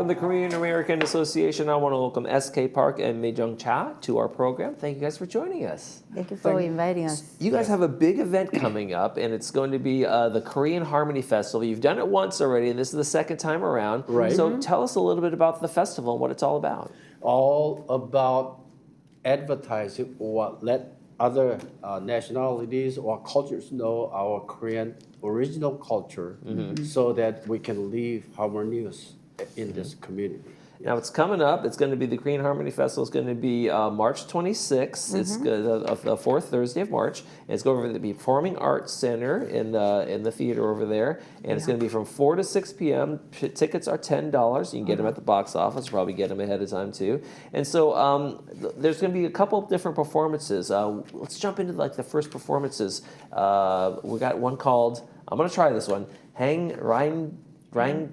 from the Korean American Association, I want to welcome SK Park and Mei-jung Cha to our program. Thank you guys for joining us. Thank you for inviting us. You guys have a big event coming up, and it's going to be the Korean Harmony Festival. You've done it once already, and this is the second time around. Right. So tell us a little bit about the festival and what it's all about. All about advertising or let other nationalities or cultures know our Korean original culture so that we can live harmonious in this community. Now it's coming up. It's going to be the Korean Harmony Festival. It's going to be March 26th. It's the fourth Thursday of March. And it's going to be the Performing Arts Center in the theater over there. And it's going to be from 4 to 6 p.m. Tickets are $10. You can get them at the box office. Probably get them ahead of time too. And so there's going to be a couple of different performances. Let's jump into like the first performances. We got one called. I'm going to try this one. Hang Rang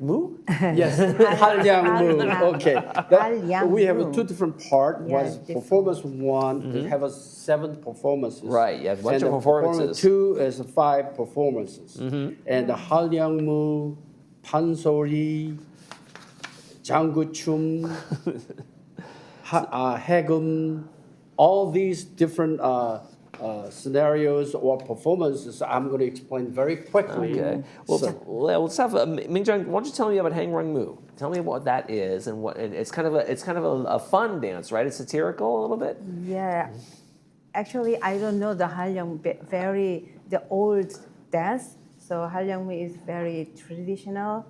Mu? Yes, Halyangmu. Okay. Halyangmu. We have two different parts. Yeah, One is performance one. We have 7 performances. Right, you have a bunch And of the performances. performance 2 is 5 performances. And the Halyangmu, Pansori, Janguchum, Hegum, all these different scenarios or performances I'm going to explain very quickly. Okay. Well, let's have Ming-jung. Why don't you tell me about Hang Rang Mu? Tell me what that is, and it's kind of a fun dance, right? It's satirical a little bit. Yeah, actually, I don't know the the old dance. So Halyangmu is very traditional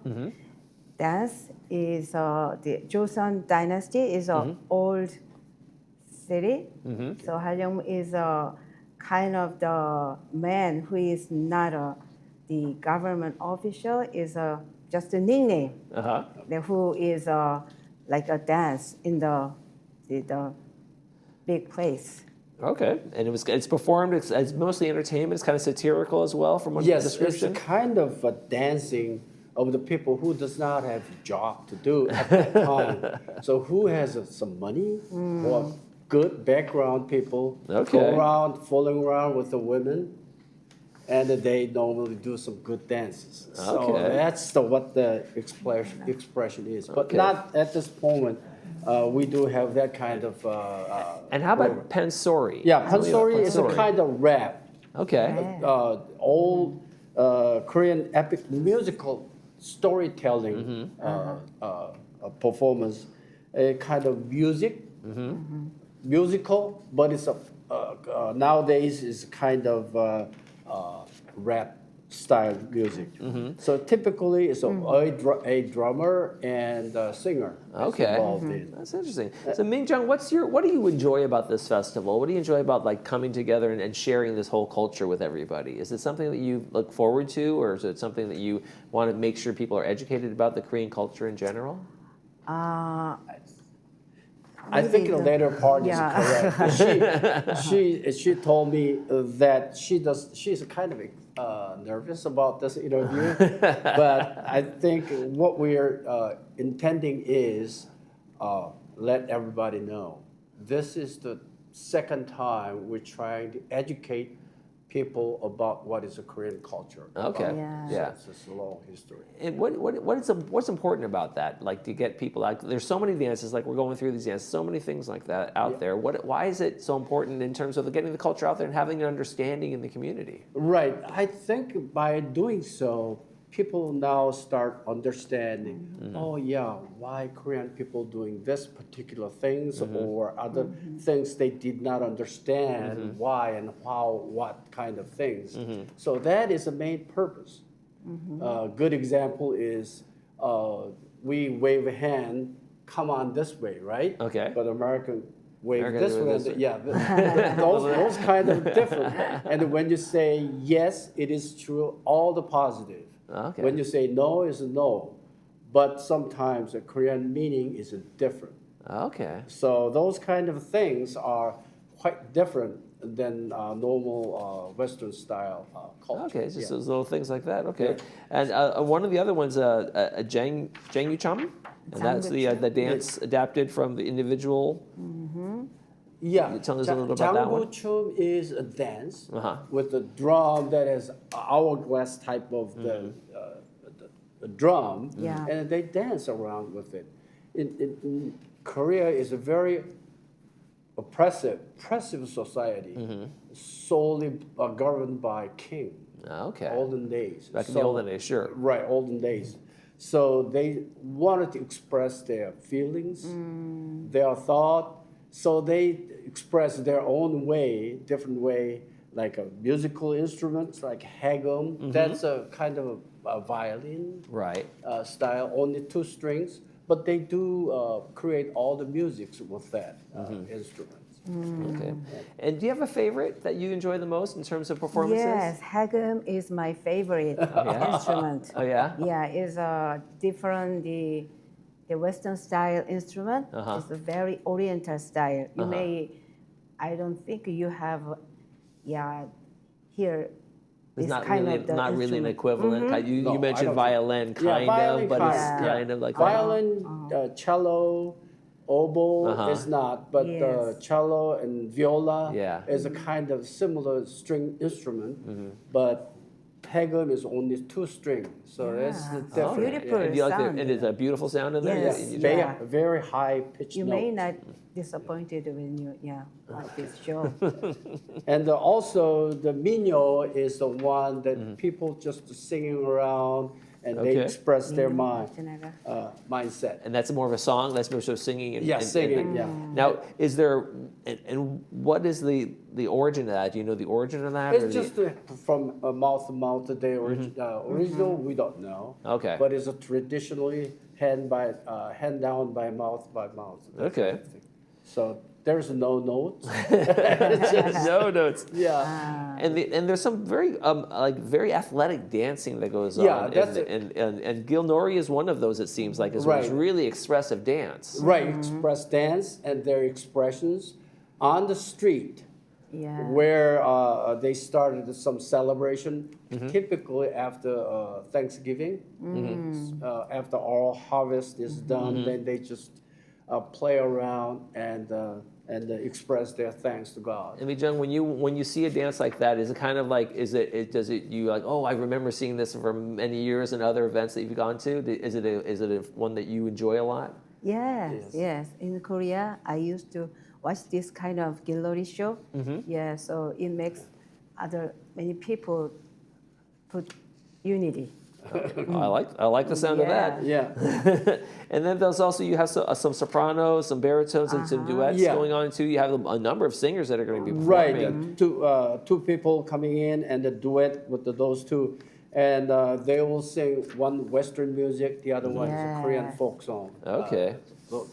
dance. Is the Joseon dynasty is an old city. So Halyangmu is kind of the man who is not the government official, is just a nickname. Who is like a dance in the big place. Okay, and it's performed. It's mostly entertainment. It's kind of satirical as well, from what the Yes, description. it's kind of a dancing of the people who does not have a job to do at that time. So who has some money or good background people go around, fooling around with the women, and they normally do some good dances. So that's what the expression is. But not at this moment. We do have that kind of. And how about Pansori? Yeah, Pansori is a kind of rap. Okay. Old Korean epic musical storytelling performance, a kind of musical, but it's nowadays is kind of rap style music. So typically it's a drummer and a singer involved in. That's interesting. So Ming-jung, what do you enjoy about this festival? What do you enjoy about like coming together and sharing this whole culture with everybody? Is it something that you look forward to, or is it something that you want to make sure people are educated about the Korean culture in general? I think the later part is correct. She told me that she's kind of nervous about this interview, but I think what we're intending is let everybody know this is the second time we're trying to educate people about what is a Korean culture. Okay. Yeah. It's a long history. And what's important about that? Like to get people out. There's so many dances. Like we're going through these dances. So many things like that out there. Why is it so important in terms of getting the culture out there and having an understanding in the community? Right. I think by doing so, people now start understanding. Oh yeah, why Korean people doing this particular things or other things they did not understand why and how, what kind of things. So that is the main purpose. Good example is we wave a hand, come on this way, right? Okay. But American wave American this do way. this way. Yeah, those kind of different. And when you say yes, it is true, all the positive. Okay. When you say no, it's a no. But sometimes the Korean meaning is different. Okay. So those kind of things are quite different than normal Western style culture. Okay, it's just those little things like that. Okay, and one of the other ones, Jang Yucham, and that's the dance adapted from the individual. Yeah, Can you tell us a little about that one? Janguchum is a dance with a drum that is hourglass type of the drum, Yeah. and they dance around with it. in Korea is a very oppressive society, solely governed by king. Okay. Olden days. Back in the olden days, sure. Right, olden days. So they wanted to express their feelings, their thought. So they expressed their own way, different way, like a musical instruments like hagum. That's a kind of a violin Right. style, only 2 strings. But they do create all the musics with that instrument. Okay. And do you have a favorite that you enjoy the most in terms of performances? Yes, hagum is my favorite yeah? instrument. Oh, yeah? Yeah, it's different the Western style instrument. It's a very Oriental style. You may, I don't think you have, here. It's not kind really, of the not really an instrument. equivalent. You, No, you I mentioned don't violin, Yeah, kind violin of, but kind, it's yeah. kind of like Violin, cello, oboe is not, but Yes. cello and viola Yeah. is a kind of similar string instrument, but hagum is only 2 strings, so it's Yeah. different. Beautiful. And, do you like sound. and it's a beautiful sound in there? Yes. You- you- Very, Yeah. very high pitched You notes. may not disappointed when you watch this show. And also the minyo is the one that people just singing around and they Okay. express their mind General. mindset. And that's more of a song. That's more so singing. And, Yeah, and- singing. Yeah. Now, is there and what is the origin of that? Do you know the origin of that? or It's just from mouth to mouth. The original we don't know. Okay. But it's a traditionally hand down by mouth. that Okay. kind of thing. So there's no notes. no notes. Yeah. And there's some very very athletic dancing that goes Yeah, on. that's and Gil Nori is one of those. It seems like it's Right. really expressive dance. Right. Express dance and their expressions on the street. Yeah. Where they started some celebration, typically after Thanksgiving. After all harvest is done, then they just play around and express their thanks to God. I mean, Jung, when you see a dance like that, is it kind of like does it you like, oh, I remember seeing this for many years and other events that you've gone to? Is it a one that you enjoy a lot? Yes. In Korea, I used to watch this kind of gallery show. Yeah, so it makes many people put unity. I like the sound of that. Yeah. And then there's also you have some sopranos, some baritones, and some duets Yeah. going on too. You have a number of singers that are going to be Right. performing. Two people coming in and a duet with those two. And they will sing one Western music, the other one is a Korean Yes. folk song. Okay.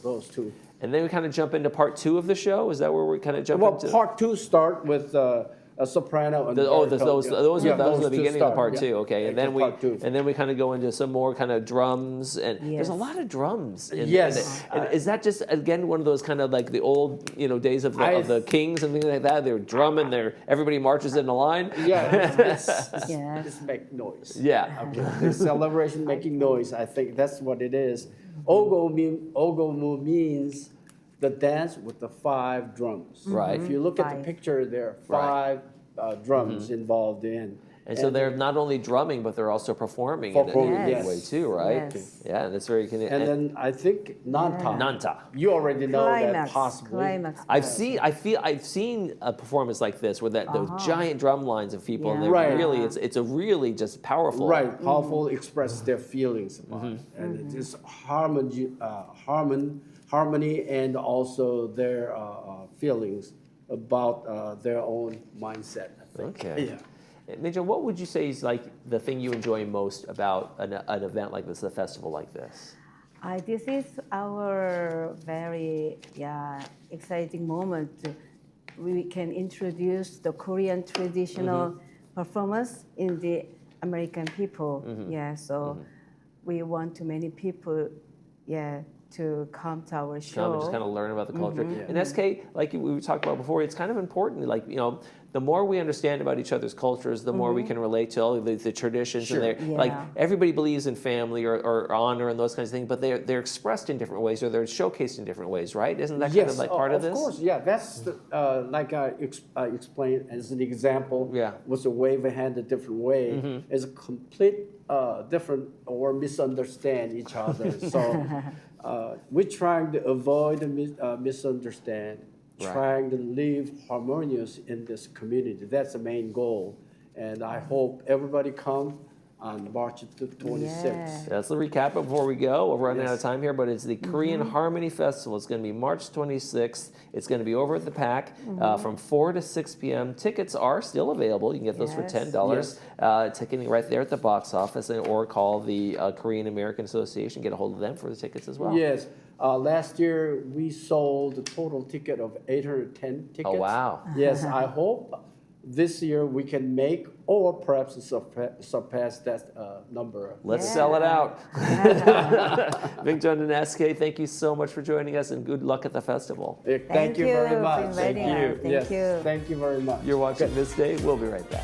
Those two. And then we kind of jump into part 2 of the show. Is that where we kind of jump Well, into? part 2 start with a soprano and Those baritone. are the two beginning of start, part yeah. 2. Okay, and then Part two. we kind of go into some more kind of drums, and there's a Yes. lot of drums. Yes. And is that just again one of those kind of like the old days of I- the kings and things like that? They're drumming, everybody marches in a line. Yeah, Yes. it's make noise. Yeah. Okay, the celebration making noise. I think that's what it is. Ogomu means the dance with the 5 drums. Right. If you look at the 5. picture, there are 5 drums involved in. And so they're not only drumming, but they're also performing in Performing, a yes. way too, right? Yes. Yeah, and that's very. And then I think Nanta. Nanta. You already know that Climax. possibly. Climax. I've seen a performance like this with those giant drum lines of people, and they're Right. really it's a really just powerful. Right, powerful express their feelings about it. And it is harmony and also their feelings about their own mindset, I think. Okay. Yeah. Major, what would you say is like the thing you enjoy most about an event like this, a festival like this? This is our very exciting moment. We can introduce the Korean traditional performance in the American people. Yeah, so we want to many people, to come to our show. Come and just kind of learn about the culture. And SK, like we talked about before, it's kind of important. Like the more we understand about each other's cultures, the more we can relate to all the traditions. Sure. And like everybody believes in family or honor and those kinds of things, but they're expressed in different ways or they're showcased in different ways, right? Isn't that kind of like part of this? Of course, yeah. That's like I explained as an example. Yeah. Was a wave a hand a different way is a complete different or misunderstand each other. So we're trying to avoid the misunderstand, Right. trying to live harmonious in this community. That's the main goal. And I hope everybody come on March 26th. Yeah. That's the recap before we go. We're running out of Yes. time here, but it's the Korean Harmony Festival. It's going to be March 26th. It's going to be over at the PAC from 4 to 6 p.m. Tickets are still available. You can get those for Yes. $10. Ticketing right there at the box office, or call the Korean American Association. Get a hold of them for the tickets as well. Yes. Last year, we sold a total ticket of 810 tickets. Oh, wow. Yes, I hope this year we can make or perhaps surpass that number. Let's Yeah. sell it out. Big John and SK, thank you so much for joining us, and good luck at the festival. Thank you very for much. inviting us. Thank Yes, you. thank you very much. You're watching This Day. We'll be right back.